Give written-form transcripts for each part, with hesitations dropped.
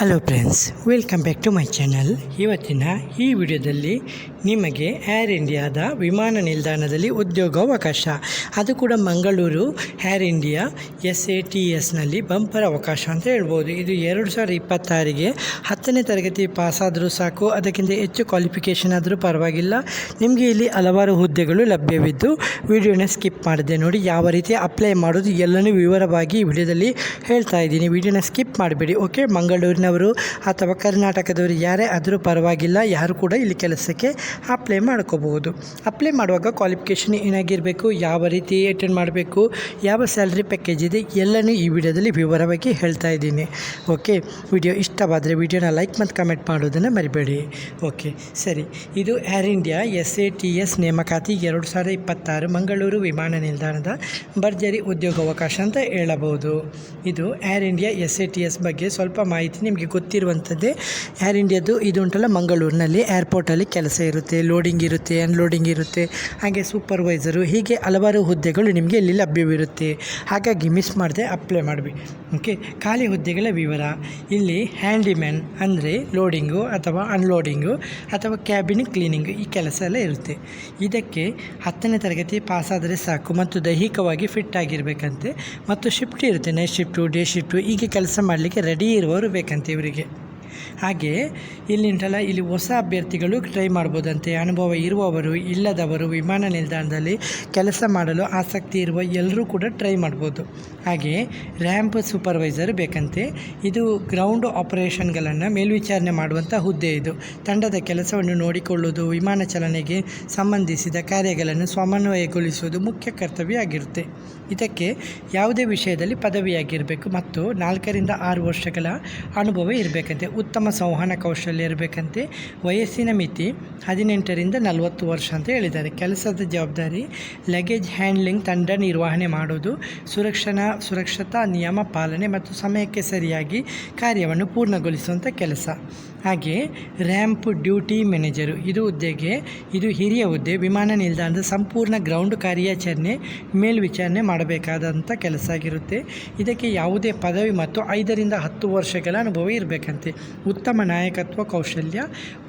Hello friends, welcome back to my channel. ಇವತ್ತಿನ ಈ ವಿಡಿಯೋದಲ್ಲಿ ನಿಮಗೆ ಏರ್ ಇಂಡಿಯಾದ ವಿಮಾನ ನಿಲ್ದಾಣದಲ್ಲಿ ಉದ್ಯೋಗಾವಕಾಶ, ಅದು ಕೂಡ ಮಂಗಳೂರು ಏರ್ ಇಂಡಿಯಾ SATSನಲ್ಲಿ ಬಂಪರ್ ಅವಕಾಶ ಅಂತ ಹೇಳ್ಬೋದು. ಇದು 2026ಗೆ 10ನೇ ತರಗತಿ ಪಾಸಾದರೂ ಸಾಕು, ಅದಕ್ಕಿಂತ ಹೆಚ್ಚು ಕ್ವಾಲಿಫಿಕೇಷನ್ ಆದರೂ ಪರವಾಗಿಲ್ಲ. ನಿಮಗೆ ಇಲ್ಲಿ ಹಲವಾರು ಹುದ್ದೆಗಳು ಲಭ್ಯವಿದ್ದು ವಿಡಿಯೋನ ಸ್ಕಿಪ್ ಮಾಡಿದೆ ನೋಡಿ. ಯಾವ ರೀತಿ ಅಪ್ಲೈ ಮಾಡೋದು ಎಲ್ಲನೂ ವಿವರವಾಗಿ ಈ ವಿಡಿಯೋದಲ್ಲಿ ಹೇಳ್ತಾ ಇದ್ದೀನಿ. ವಿಡಿಯೋನ ಸ್ಕಿಪ್ ಮಾಡಬೇಡಿ, ಓಕೆ. ಮಂಗಳೂರಿನವರು ಅಥವಾ ಕರ್ನಾಟಕದವರು ಯಾರೇ ಆದರೂ ಪರವಾಗಿಲ್ಲ, ಯಾರು ಕೂಡ ಇಲ್ಲಿ ಕೆಲಸಕ್ಕೆ ಅಪ್ಲೈ ಮಾಡ್ಕೋಬಹುದು. ಅಪ್ಲೈ ಮಾಡುವಾಗ ಕ್ವಾಲಿಫಿಕೇಷನ್ ಏನಾಗಿರಬೇಕು, ಯಾವ ರೀತಿ ಅಟೆಂಡ್ ಮಾಡಬೇಕು, ಯಾವ ಸ್ಯಾಲ್ರಿ ಪ್ಯಾಕೇಜ್ ಇದೆ ಎಲ್ಲನೂ ಈ ವಿಡಿಯೋದಲ್ಲಿ ವಿವರವಾಗಿ ಹೇಳ್ತಾ ಇದ್ದೀನಿ, ಓಕೆ. ವಿಡಿಯೋ ಇಷ್ಟವಾದರೆ ವಿಡಿಯೋನ ಲೈಕ್ ಮತ್ತು ಕಮೆಂಟ್ ಮಾಡೋದನ್ನು ಮರಿಬೇಡಿ, ಓಕೆ. ಸರಿ, ಇದು ಏರ್ ಇಂಡಿಯಾ SATS ನೇಮಕಾತಿ 2026 ಮಂಗಳೂರು ವಿಮಾನ ನಿಲ್ದಾಣದ ಭರ್ಜರಿ ಉದ್ಯೋಗಾವಕಾಶ ಅಂತ ಹೇಳಬಹುದು. ಇದು ಏರ್ ಇಂಡಿಯಾ SATS ಬಗ್ಗೆ ಸ್ವಲ್ಪ ಮಾಹಿತಿ ನಿಮಗೆ ಗೊತ್ತಿರುವಂಥದ್ದೇ. ಏರ್ ಇಂಡಿಯಾದು ಇದು ಉಂಟಲ್ಲ, ಮಂಗಳೂರಿನಲ್ಲಿ ಏರ್ಪೋರ್ಟಲ್ಲಿ ಕೆಲಸ ಇರುತ್ತೆ, ಲೋಡಿಂಗ್ ಇರುತ್ತೆ, ಅನ್ಲೋಡಿಂಗ್ ಇರುತ್ತೆ, ಹಾಗೆ ಸೂಪರ್ವೈಸರು, ಹೀಗೆ ಹಲವಾರು ಹುದ್ದೆಗಳು ನಿಮಗೆ ಇಲ್ಲಿ ಲಭ್ಯವಿರುತ್ತೆ. ಹಾಗಾಗಿ ಮಿಸ್ ಮಾಡದೆ ಅಪ್ಲೈ ಮಾಡಬೇಕು, ಓಕೆ. ಖಾಲಿ ಹುದ್ದೆಗಳ ವಿವರ ಇಲ್ಲಿ: ಹ್ಯಾಂಡಿಮ್ಯಾನ್ ಅಂದರೆ ಲೋಡಿಂಗು ಅಥವಾ ಅನ್ಲೋಡಿಂಗು ಅಥವಾ ಕ್ಯಾಬಿನ್ ಕ್ಲೀನಿಂಗು, ಈ ಕೆಲಸ ಎಲ್ಲ ಇರುತ್ತೆ. ಇದಕ್ಕೆ 10ನೇ ತರಗತಿ ಪಾಸಾದರೆ ಸಾಕು ಮತ್ತು ದೈಹಿಕವಾಗಿ ಫಿಟ್ ಆಗಿರಬೇಕಂತೆ. ಮತ್ತು ಶಿಫ್ಟ್ ಇರುತ್ತೆ, ನೈಟ್ ಶಿಫ್ಟು, ಡೇ ಶಿಫ್ಟು, ಹೀಗೆ ಕೆಲಸ ಮಾಡಲಿಕ್ಕೆ ರೆಡಿ ಇರುವವರು ಬೇಕಂತೆ ಇವರಿಗೆ. ಹಾಗೆ ಇಲ್ಲಿ ಹೊಸ ಅಭ್ಯರ್ಥಿಗಳು ಟ್ರೈ ಮಾಡ್ಬೋದಂತೆ. ಅನುಭವ ಇರುವವರು, ಇಲ್ಲದವರು, ವಿಮಾನ ನಿಲ್ದಾಣದಲ್ಲಿ ಕೆಲಸ ಮಾಡಲು ಆಸಕ್ತಿ ಇರುವ ಎಲ್ಲರೂ ಕೂಡ ಟ್ರೈ ಮಾಡ್ಬೋದು. ಹಾಗೆ ರ್ಯಾಂಪ್ ಸೂಪರ್ವೈಸರ್ ಬೇಕಂತೆ. ಇದು ಗ್ರೌಂಡ್ ಆಪರೇಷನ್ಗಳನ್ನು ಮೇಲ್ವಿಚಾರಣೆ ಮಾಡುವಂಥ ಹುದ್ದೆ. ಇದು ತಂಡದ ಕೆಲಸವನ್ನು ನೋಡಿಕೊಳ್ಳುವುದು, ವಿಮಾನ ಚಲನೆಗೆ ಸಂಬಂಧಿಸಿದ ಕಾರ್ಯಗಳನ್ನು ಸಮನ್ವಯಗೊಳಿಸುವುದು ಮುಖ್ಯ ಕರ್ತವ್ಯ ಆಗಿರುತ್ತೆ. ಇದಕ್ಕೆ ಯಾವುದೇ ವಿಷಯದಲ್ಲಿ ಪದವಿಯಾಗಿರಬೇಕು ಮತ್ತು 4ರಿಂದ 6 ವರ್ಷಗಳ ಅನುಭವ ಇರಬೇಕಂತೆ. ಉತ್ತಮ ಸಂವಹನ ಕೌಶಲ್ಯ ಇರಬೇಕಂತೆ. ವಯಸ್ಸಿನ ಮಿತಿ 18ರಿಂದ 40 ವರ್ಷ ಅಂತ ಹೇಳಿದ್ದಾರೆ. ಕೆಲಸದ ಜವಾಬ್ದಾರಿ: ಲಗೇಜ್ ಹ್ಯಾಂಡ್ಲಿಂಗ್, ತಂಡ ನಿರ್ವಹಣೆ ಮಾಡೋದು, ಸುರಕ್ಷತಾ ನಿಯಮ ಪಾಲನೆ ಮತ್ತು ಸಮಯಕ್ಕೆ ಸರಿಯಾಗಿ ಕಾರ್ಯವನ್ನು ಪೂರ್ಣಗೊಳಿಸುವಂಥ ಕೆಲಸ. ಹಾಗೆ ರ್ಯಾಂಪ್ ಡ್ಯೂಟಿ ಮ್ಯಾನೇಜರು, ಇದು ಹಿರಿಯ ಹುದ್ದೆ. ವಿಮಾನ ನಿಲ್ದಾಣದ ಸಂಪೂರ್ಣ ಗ್ರೌಂಡ್ ಕಾರ್ಯಾಚರಣೆ ಮೇಲ್ವಿಚಾರಣೆ ಮಾಡಬೇಕಾದಂಥ ಕೆಲಸ ಆಗಿರುತ್ತೆ. ಇದಕ್ಕೆ ಯಾವುದೇ ಪದವಿ ಮತ್ತು 5ರಿಂದ 10 ವರ್ಷಗಳ ಅನುಭವ ಇರಬೇಕಂತೆ. ಉತ್ತಮ ನಾಯಕತ್ವ ಕೌಶಲ್ಯ,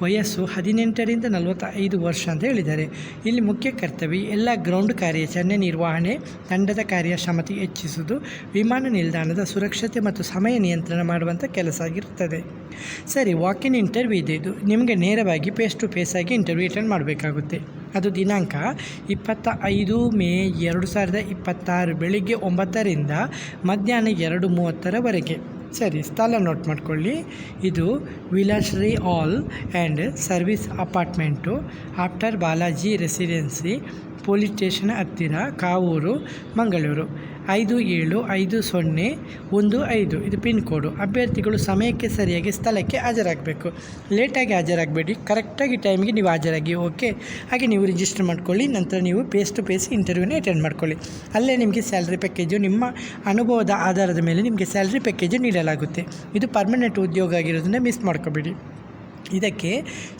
ವಯಸ್ಸು 18ರಿಂದ 45 ವರ್ಷ ಅಂತ ಹೇಳಿದ್ದಾರೆ. ಇಲ್ಲಿ ಮುಖ್ಯ ಕರ್ತವ್ಯ: ಎಲ್ಲ ಗ್ರೌಂಡ್ ಕಾರ್ಯಾಚರಣೆ ನಿರ್ವಹಣೆ, ತಂಡದ ಕಾರ್ಯಕ್ಷಮತೆ ಹೆಚ್ಚಿಸುವುದು, ವಿಮಾನ ನಿಲ್ದಾಣದ ಸುರಕ್ಷತೆ ಮತ್ತು ಸಮಯ ನಿಯಂತ್ರಣ ಮಾಡುವಂಥ ಕೆಲಸ ಆಗಿರುತ್ತದೆ. ಸರಿ, ವಾಕಿನ್ ಇಂಟರ್ವ್ಯೂ ಇದೆ. ಇದು ನಿಮಗೆ ನೇರವಾಗಿ ಫೇಸ್ ಟು ಫೇಸ್ ಆಗಿ ಇಂಟರ್ವ್ಯೂ ಅಟೆಂಡ್ ಮಾಡಬೇಕಾಗುತ್ತೆ. ಅದು ದಿನಾಂಕ 25 ಮೇ 2026 ಬೆಳಿಗ್ಗೆ 9ರಿಂದ ಮಧ್ಯಾಹ್ನ 2:30ರವರೆಗೆ. ಸರಿ, ಸ್ಥಳ ನೋಟ್ ಮಾಡ್ಕೊಳ್ಳಿ. ಇದು Vilashree hall and service apartment, after Balaji residency, police station ಹತ್ತಿರ, ಕಾವೂರು, ಮಂಗಳೂರು 575015. ಇದು ಪಿನ್ ಕೋಡು. ಅಭ್ಯರ್ಥಿಗಳು ಸಮಯಕ್ಕೆ ಸರಿಯಾಗಿ ಸ್ಥಳಕ್ಕೆ ಹಾಜರಾಗಬೇಕು. ಲೇಟಾಗಿ ಹಾಜರಾಗಬೇಡಿ, ಕರೆಕ್ಟಾಗಿ ಟೈಮಿಗೆ ನೀವು ಹಾಜರಾಗಿ, ಓಕೆ. ಹಾಗೆ ನೀವು ರಿಜಿಸ್ಟರ್ ಮಾಡ್ಕೊಳ್ಳಿ. ನಂತರ ನೀವು ಫೇಸ್ ಟು ಫೇಸ್ ಇಂಟರ್ವ್ಯೂನ ಅಟೆಂಡ್ ಮಾಡ್ಕೊಳ್ಳಿ. ಅಲ್ಲೇ ನಿಮಗೆ ಸ್ಯಾಲ್ರಿ ಪ್ಯಾಕೇಜು, ನಿಮ್ಮ ಅನುಭವದ ಆಧಾರದ ಮೇಲೆ ನಿಮಗೆ ಸ್ಯಾಲ್ರಿ ಪ್ಯಾಕೇಜು ನೀಡಲಾಗುತ್ತೆ. ಇದು ಪರ್ಮನೆಂಟ್ ಉದ್ಯೋಗ ಆಗಿರೋದನ್ನ ಮಿಸ್ ಮಾಡ್ಕೋಬೇಡಿ. ಇದಕ್ಕೆ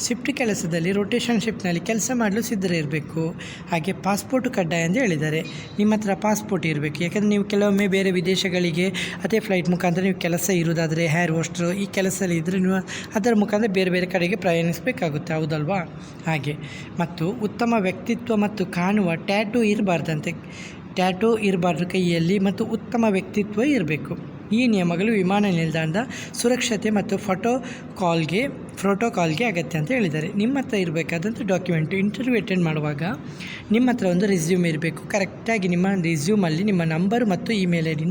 ಶಿಫ್ಟ್ ಕೆಲಸದಲ್ಲಿ ರೊಟೇಷನ್ ಶಿಫ್ಟ್ನಲ್ಲಿ ಕೆಲಸ ಮಾಡಲು ಸಿದ್ಧರಿರಬೇಕು. ಹಾಗೆ ಪಾಸ್ಪೋರ್ಟು ಕಡ್ಡಾಯ ಅಂತ ಹೇಳಿದ್ದಾರೆ. ನಿಮ್ಮ ಹತ್ರ ಪಾಸ್ಪೋರ್ಟ್ ಇರಬೇಕು. ಯಾಕಂದರೆ ನೀವು ಕೆಲವೊಮ್ಮೆ ಬೇರೆ ವಿದೇಶಗಳಿಗೆ ಅದೇ ಫ್ಲೈಟ್ ಮುಖಾಂತರ ನೀವು ಕೆಲಸ ಇರೋದಾದರೆ, ಹೇರ್ ಹೋಸ್ಟ್ರು ಈ ಕೆಲಸದಲ್ಲಿ ಇದ್ದರೆ ನೀವು ಅದರ ಮುಖಾಂತರ ಬೇರೆ ಬೇರೆ ಕಡೆಗೆ ಪ್ರಯಾಣಿಸಬೇಕಾಗುತ್ತೆ, ಹೌದಲ್ವಾ? ಹಾಗೆ ಮತ್ತು ಉತ್ತಮ ವ್ಯಕ್ತಿತ್ವ ಮತ್ತು ಕಾಣುವ ಟ್ಯಾಟೂ ಇರಬಾರ್ದು ಕೈಯಲ್ಲಿ, ಮತ್ತು ಉತ್ತಮ ವ್ಯಕ್ತಿತ್ವ ಇರಬೇಕು. ಈ ನಿಯಮಗಳು ವಿಮಾನ ನಿಲ್ದಾಣದ ಸುರಕ್ಷತೆ ಮತ್ತು ಪ್ರೋಟೋಕಾಲ್ಗೆ ಅಗತ್ಯ ಅಂತ ಹೇಳಿದ್ದಾರೆ. ನಿಮ್ಮ ಹತ್ರ ಇರಬೇಕಾದಂಥ ಡಾಕ್ಯುಮೆಂಟು: ಇಂಟರ್ವ್ಯೂ ಅಟೆಂಡ್ ಮಾಡುವಾಗ ನಿಮ್ಮ ಹತ್ರ ಒಂದು ರೆಸ್ಯೂಮ್ ಇರಬೇಕು. ಕರೆಕ್ಟಾಗಿ ನಿಮ್ಮ ರೆಸ್ಯೂಮಲ್ಲಿ ನಿಮ್ಮ ನಂಬರ್ ಮತ್ತು ಇಮೇಲ್ ID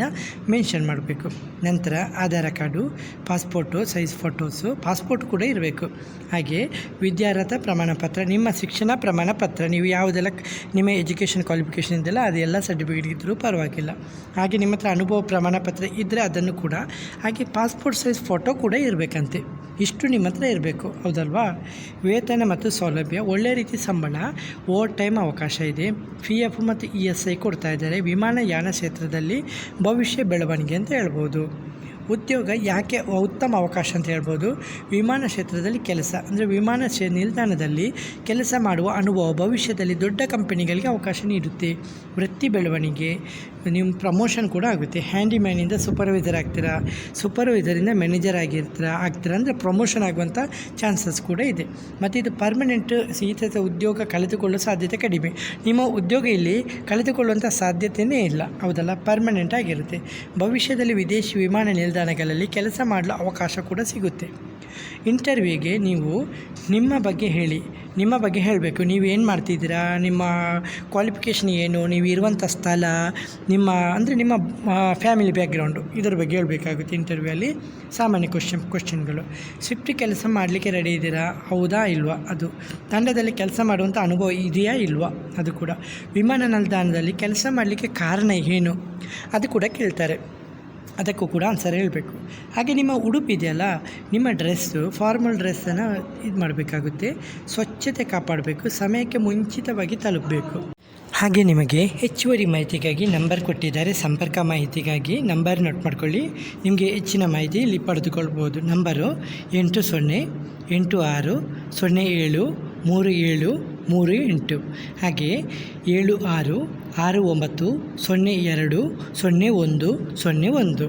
ಮೆನ್ಷನ್ ಮಾಡಬೇಕು. ನಂತರ Aadhaar card, passport size photos, passport ಕೂಡ ಇರಬೇಕು. ಹಾಗೆ ವಿದ್ಯಾರ್ಹತ ಪ್ರಮಾಣ ಪತ್ರ, ನಿಮ್ಮ ಶಿಕ್ಷಣ ಪ್ರಮಾಣ ಪತ್ರ, ನೀವು ಯಾವುದೆಲ್ಲ ನಿಮ್ಮ ಎಜುಕೇಷನ್ ಕ್ವಾಲಿಫಿಕೇಷನ್ ಇದೆಯಲ್ಲ ಅದೆಲ್ಲ ಸರ್ಟಿಫಿಕೇಟ್ ಇದ್ದರೂ ಪರವಾಗಿಲ್ಲ. ಹಾಗೆ ನಿಮ್ಮ ಹತ್ರ ಅನುಭವ ಪ್ರಮಾಣ ಪತ್ರ ಇದ್ದರೆ ಅದನ್ನು ಕೂಡ. ಹಾಗೆ ಪಾಸ್ಪೋರ್ಟ್ ಸೈಜ್ ಫೋಟೋ ಕೂಡ ಇರಬೇಕಂತೆ. ಇಷ್ಟು ನಿಮ್ಮ ಹತ್ರ ಇರಬೇಕು, ಹೌದಲ್ವಾ? ವೇತನ ಮತ್ತು ಸೌಲಭ್ಯ: ಒಳ್ಳೆಯ ರೀತಿ ಸಂಬಳ, ಓವರ್ ಟೈಮ್ ಅವಕಾಶ ಇದೆ, PF ಮತ್ತು ESI ಕೊಡ್ತಾ ಇದ್ದಾರೆ. ವಿಮಾನಯಾನ ಕ್ಷೇತ್ರದಲ್ಲಿ ಭವಿಷ್ಯ ಬೆಳವಣಿಗೆ ಅಂತ ಹೇಳ್ಬೋದು. ಉದ್ಯೋಗ ಯಾಕೆ ಉತ್ತಮ ಅವಕಾಶ ಅಂತ ಹೇಳ್ಬೋದು. ವಿಮಾನ ಕ್ಷೇತ್ರದಲ್ಲಿ ಕೆಲಸ ಅಂದರೆ ವಿಮಾನ ನಿಲ್ದಾಣದಲ್ಲಿ ಕೆಲಸ ಮಾಡುವ ಅನುಭವ ಭವಿಷ್ಯದಲ್ಲಿ ದೊಡ್ಡ ಕಂಪನಿಗಳಿಗೆ ಅವಕಾಶ ನೀಡುತ್ತೆ. ವೃತ್ತಿ ಬೆಳವಣಿಗೆ, ನಿಮ್ಮ ಪ್ರಮೋಷನ್ ಕೂಡ ಆಗುತ್ತೆ. ಹ್ಯಾಂಡಿಮ್ಯಾನಿಂದ ಸೂಪರ್ವೈಸರ್ ಆಗ್ತೀರಾ, ಸೂಪರ್ವೈಸರಿಂದ ಮ್ಯಾನೇಜರ್ ಆಗ್ತೀರಾ ಅಂದರೆ ಪ್ರಮೋಷನ್ ಆಗುವಂಥ ಚಾನ್ಸಸ್ ಕೂಡ ಇದೆ. ಮತ್ತು ಇದು ಪರ್ಮನೆಂಟ್ ಸೀಮಿತ ಉದ್ಯೋಗ ಕಳೆದುಕೊಳ್ಳುವ ಸಾಧ್ಯತೆ ಕಡಿಮೆ. ನಿಮ್ಮ ಉದ್ಯೋಗ ಇಲ್ಲಿ ಕಳೆದುಕೊಳ್ಳುವಂಥ ಸಾಧ್ಯತೆಯೇ ಇಲ್ಲ, ಹೌದಲ್ಲ, ಪರ್ಮನೆಂಟ್ ಆಗಿರುತ್ತೆ. ಭವಿಷ್ಯದಲ್ಲಿ ವಿದೇಶಿ ವಿಮಾನ ನಿಲ್ದಾಣಗಳಲ್ಲಿ ಕೆಲಸ ಮಾಡಲು ಅವಕಾಶ ಕೂಡ ಸಿಗುತ್ತೆ. ಇಂಟರ್ವ್ಯೂಗೆ ನೀವು ನಿಮ್ಮ ಬಗ್ಗೆ ಹೇಳಬೇಕು. ನೀವು ಏನು ಮಾಡ್ತಿದ್ದೀರಾ, ನಿಮ್ಮ ಕ್ವಾಲಿಫಿಕೇಷನ್ ಏನು, ನೀವು ಇರುವಂಥ ಸ್ಥಳ, ನಿಮ್ಮ ಫ್ಯಾಮಿಲಿ ಬ್ಯಾಕ್ಗ್ರೌಂಡು, ಇದರ ಬಗ್ಗೆ ಹೇಳಬೇಕಾಗುತ್ತೆ ಇಂಟರ್ವ್ಯೂಯಲ್ಲಿ. ಸಾಮಾನ್ಯ ಕ್ವಶನ್ಗಳು. ಶಿಫ್ಟ್ ಕೆಲಸ ಮಾಡಲಿಕ್ಕೆ ರೆಡಿ ಇದ್ದೀರಾ, ಹೌದಾ ಇಲ್ವಾ, ಅದು ತಂಡದಲ್ಲಿ ಕೆಲಸ ಮಾಡುವಂಥ ಅನುಭವ ಇದೆಯಾ ಇಲ್ವಾ, ಅದು ಕೂಡ. ವಿಮಾನ ನಿಲ್ದಾಣದಲ್ಲಿ ಕೆಲಸ ಮಾಡಲಿಕ್ಕೆ ಕಾರಣ ಏನು, ಅದು ಕೂಡ ಕೇಳ್ತಾರೆ, ಅದಕ್ಕೂ ಕೂಡ ಆನ್ಸರ್ ಹೇಳಬೇಕು. ಹಾಗೆ ನಿಮ್ಮ ಉಡುಪು ಇದೆಯಲ್ಲ, ನಿಮ್ಮ ಡ್ರೆಸ್ಸು ಫಾರ್ಮಲ್ ಡ್ರೆಸ್ಸನ್ನು ಇದು ಮಾಡಬೇಕಾಗುತ್ತೆ, ಸ್ವಚ್ಛತೆ ಕಾಪಾಡಬೇಕು, ಸಮಯಕ್ಕೆ ಮುಂಚಿತವಾಗಿ ತಲುಪಬೇಕು. ಹಾಗೆ ನಿಮಗೆ ಹೆಚ್ಚುವರಿ ಮಾಹಿತಿಗಾಗಿ ನಂಬರ್ ಕೊಟ್ಟಿದ್ದಾರೆ, ಸಂಪರ್ಕ ಮಾಹಿತಿಗಾಗಿ ನಂಬರ್ ನೋಟ್ ಮಾಡ್ಕೊಳ್ಳಿ. ನಿಮಗೆ ಹೆಚ್ಚಿನ ಮಾಹಿತಿ ಇಲ್ಲಿ ಪಡೆದುಕೊಳ್ಬೋದು. ನಂಬರು 8008073738 ಹಾಗೆ 7669020101.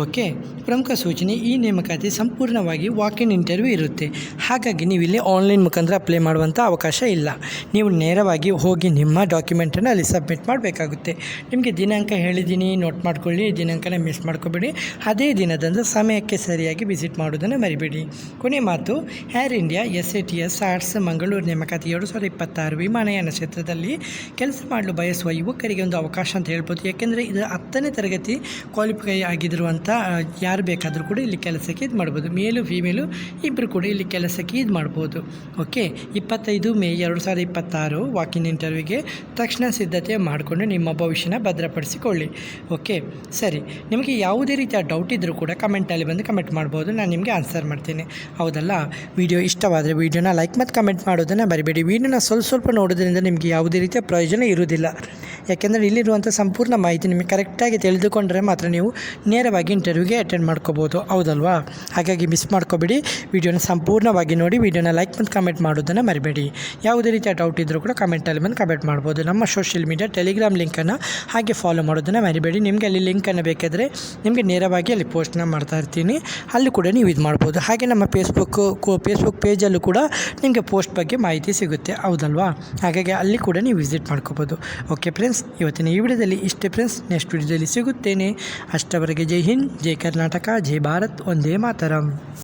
ಓಕೆ. ಪ್ರಮುಖ ಸೂಚನೆ, ಈ ನೇಮಕಾತಿ ಸಂಪೂರ್ಣವಾಗಿ ವಾಕ್-ಇನ್ ಇಂಟರ್ವ್ಯೂ ಇರುತ್ತೆ. ಹಾಗಾಗಿ ನೀವು ಇಲ್ಲಿ ಆನ್ಲೈನ್ ಮುಖಾಂತರ ಅಪ್ಲೈ ಮಾಡುವಂಥ ಅವಕಾಶ ಇಲ್ಲ. ನೀವು ನೇರವಾಗಿ ಹೋಗಿ ನಿಮ್ಮ ಡಾಕ್ಯುಮೆಂಟನ್ನು ಅಲ್ಲಿ ಸಬ್ಮಿಟ್ ಮಾಡಬೇಕಾಗುತ್ತೆ. ನಿಮಗೆ ದಿನಾಂಕ ಹೇಳಿದ್ದೀನಿ, ನೋಟ್ ಮಾಡ್ಕೊಳ್ಳಿ, ದಿನಾಂಕನ ಮಿಸ್ ಮಾಡ್ಕೋಬೇಡಿ. ಅದೇ ದಿನದಂದು ಸಮಯಕ್ಕೆ ಸರಿಯಾಗಿ ವಿಸಿಟ್ ಮಾಡೋದನ್ನು ಮರಿಬೇಡಿ. ಕೊನೆ ಮಾತು, air India SAS arts Mangaluru ನೇಮಕಾತಿ 2026 ವಿಮಾನಯಾನ ಕ್ಷೇತ್ರದಲ್ಲಿ ಕೆಲಸ ಮಾಡಲು ಬಯಸುವ ಯುವಕರಿಗೆ ಒಂದು ಅವಕಾಶ ಅಂತ ಹೇಳ್ಬೋದು. ಯಾಕೆಂದರೆ ಇದು 10ನೇ ತರಗತಿ ಕ್ವಾಲಿಫೈ ಆಗಿರುವಂಥ ಯಾರು ಬೇಕಾದರೂ ಕೂಡ ಇಲ್ಲಿ ಕೆಲಸಕ್ಕೆ ಇದು ಮಾಡ್ಬೋದು. ಮೇಲು ಫೀಮೇಲು ಇಬ್ಬರು ಕೂಡ ಇಲ್ಲಿ ಕೆಲಸಕ್ಕೆ ಇದು ಮಾಡ್ಬೋದು. ಓಕೆ. 25 ಮೇ 2026 ವಾಕಿನ್ ಇಂಟರ್ವ್ಯೂಗೆ ತಕ್ಷಣ ಸಿದ್ಧತೆ ಮಾಡಿಕೊಂಡು ನಿಮ್ಮ ಭವಿಷ್ಯನ ಭದ್ರಪಡಿಸಿಕೊಳ್ಳಿ. ಓಕೆ, ಸರಿ. ನಿಮಗೆ ಯಾವುದೇ ರೀತಿಯ ಡೌಟ್ ಇದ್ದರೂ ಕೂಡ ಕಮೆಂಟಲ್ಲಿ ಬಂದು ಕಮೆಂಟ್ ಮಾಡ್ಬೋದು, ನಾನು ನಿಮಗೆ ಆನ್ಸರ್ ಮಾಡ್ತೀನಿ, ಹೌದಲ್ಲ. ವಿಡಿಯೋ ಇಷ್ಟವಾದರೆ ವಿಡಿಯೋನ ಲೈಕ್ ಮತ್ತು ಕಮೆಂಟ್ ಮಾಡೋದನ್ನು ಮರಿಬೇಡಿ. ವಿಡಿಯೋನ ಸ್ವಲ್ಪ ನೋಡೋದ್ರಿಂದ ನಿಮಗೆ ಯಾವುದೇ ರೀತಿಯ ಪ್ರಯೋಜನ ಇರುವುದಿಲ್ಲ. ಯಾಕೆಂದರೆ ಇಲ್ಲಿರುವಂಥ ಸಂಪೂರ್ಣ ಮಾಹಿತಿ ನಿಮಗೆ ಕರೆಕ್ಟಾಗಿ ತಿಳಿದುಕೊಂಡ್ರೆ ಮಾತ್ರ ನೀವು ನೇರವಾಗಿ ಇಂಟರ್ವ್ಯೂಗೆ ಅಟೆಂಡ್ ಮಾಡ್ಕೋಬೋದು, ಹೌದಲ್ವಾ. ಹಾಗಾಗಿ ಮಿಸ್ ಮಾಡ್ಕೋಬೇಡಿ. ವಿಡಿಯೋನ ಸಂಪೂರ್ಣವಾಗಿ ನೋಡಿ, ವಿಡಿಯೋನ ಲೈಕ್ ಮತ್ತು ಕಮೆಂಟ್ ಮಾಡೋದನ್ನು ಮರಿಬೇಡಿ. ಯಾವುದೇ ರೀತಿಯ ಡೌಟ್ ಇದ್ದರೂ ಕೂಡ ಕಮೆಂಟಲ್ಲಿ ಬಂದು ಕಮೆಂಟ್ ಮಾಡ್ಬೋದು. ನಮ್ಮ ಸೋಷಿಯಲ್ ಮೀಡಿಯಾ ಟೆಲಿಗ್ರಾಮ್ ಲಿಂಕನ್ನು ಹಾಗೆ ಫಾಲೋ ಮಾಡೋದನ್ನು ಮರಿಬೇಡಿ. ನಿಮಗೆ ಅಲ್ಲಿ ಲಿಂಕನ್ನು ಬೇಕಾದರೆ ನಿಮಗೆ ನೇರವಾಗಿ ಅಲ್ಲಿ ಪೋಸ್ಟ್ನ ಮಾಡ್ತಾ ಇರ್ತೀನಿ, ಅಲ್ಲಿ ಕೂಡ ನೀವು ಇದು ಮಾಡ್ಬೋದು. ಹಾಗೆ ನಮ್ಮ ಫೇಸ್ಬುಕ್ ಪೇಜಲ್ಲೂ ಕೂಡ ನಿಮಗೆ ಪೋಸ್ಟ್ ಬಗ್ಗೆ ಮಾಹಿತಿ ಸಿಗುತ್ತೆ, ಹೌದಲ್ವಾ. ಹಾಗಾಗಿ ಅಲ್ಲಿ ಕೂಡ ನೀವು ವಿಸಿಟ್ ಮಾಡ್ಕೋಬೋದು. ಓಕೆ ಫ್ರೆಂಡ್ಸ್, ಇವತ್ತಿನ ಈ ವಿಡಿಯೋದಲ್ಲಿ ಇಷ್ಟೇ ಫ್ರೆಂಡ್ಸ್. ನೆಕ್ಸ್ಟ್ ವಿಡಿಯೋದಲ್ಲಿ ಸಿಗುತ್ತೇನೆ. ಅಷ್ಟವರೆಗೆ ಜೈ ಹಿಂದ್, ಜೈ ಕರ್ನಾಟಕ, ಜೈ ಭಾರತ್, ಒಂದೇ ಮಾತರಂ.